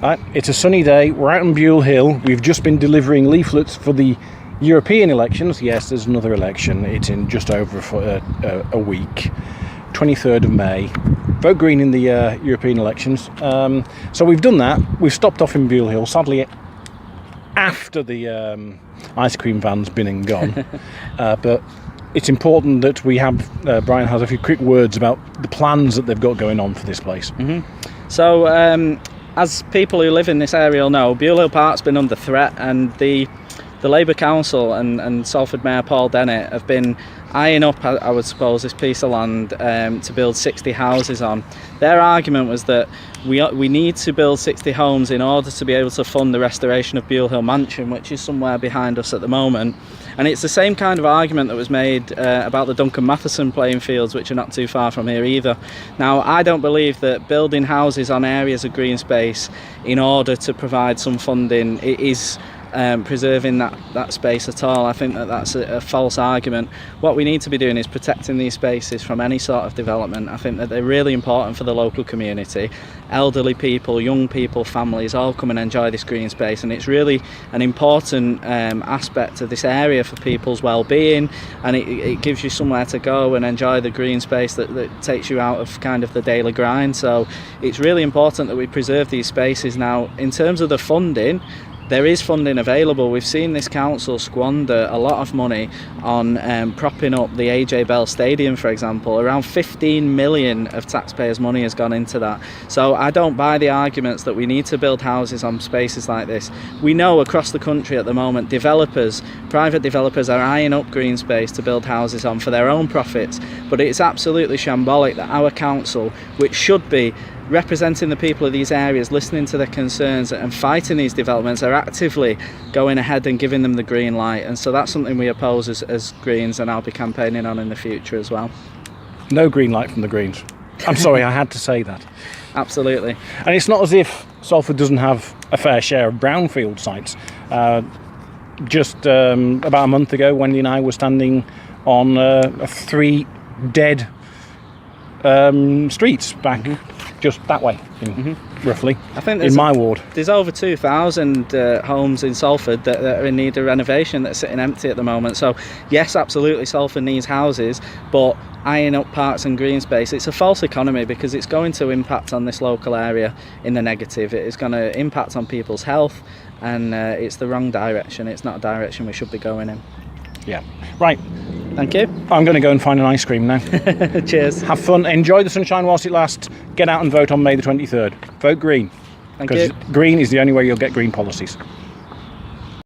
It's a sunny day. We're out on Buile Hill. We've just been delivering leaflets for the European elections. Yes, there's another election. It's in just over a week, 23rd of May. Vote Green in the European elections. So we've done that. We've stopped off in Buile Hill. Sadly, after the ice cream van's been and gone. But it's important that we have, Bryan has a few quick words about the plans that they've got going on for this place. So, as people who live in this area will know, Buile Hill Park's been under threat, and the Labour Council and Salford Mayor Paul Dennett have been eyeing up, I would suppose, this piece of land to build 60 houses on. Their argument was that we need to build 60 homes in order to be able to fund the restoration of Buile Hill Mansion, which is somewhere behind us at the moment. And it's the same kind of argument that was made about the Duncan Matheson playing fields, which are not too far from here either. Now, I don't believe that building houses on areas of green space in order to provide some funding is preserving that space at all. I think that's a false argument. What we need to be doing is protecting these spaces from any sort of development. I think that they're really important for the local community. Elderly people, young people, families all come and enjoy this green space, and it's really an important aspect of this area for people's well-being, and it gives you somewhere to go and enjoy the green space that takes you out of kind of the daily grind. So it's really important that we preserve these spaces. Now, in terms of the funding, there is funding available. We've seen this council squander a lot of money on propping up the AJ Bell Stadium, for example. Around 15 million of taxpayers' money has gone into that. So I don't buy the arguments that we need to build houses on spaces like this. We know across the country at the moment, private developers are eyeing up green space to build houses on for their own profits. But it's absolutely shambolic that our council, which should be representing the people of these areas, listening to their concerns and fighting these developments, are actively going ahead and giving them the green light. And so that's something we oppose as Greens, and I'll be campaigning on in the future as well. No green light from the Greens. I'm sorry, I had to say that. Absolutely. And it's not as if Salford doesn't have a fair share of brownfield sites. Just about a month ago, Wendy and I were standing on 3 dead streets back just that way, roughly, I think in my ward. There's over 2,000 homes in Salford that are in need of renovation, that are sitting empty at the moment. So yes, absolutely, Salford needs houses, but eyeing up parks and green space, it's a false economy, because it's going to impact on this local area in the negative. It is going to impact on people's health, and it's the wrong direction. It's not a direction we should be going in. Yeah. Right. Thank you. I'm going to go and find an ice cream now. Cheers. Have fun. Enjoy the sunshine whilst it lasts. Get out and vote on May the 23rd. Vote Green. Thank you. Because green is the only way you'll get green policies.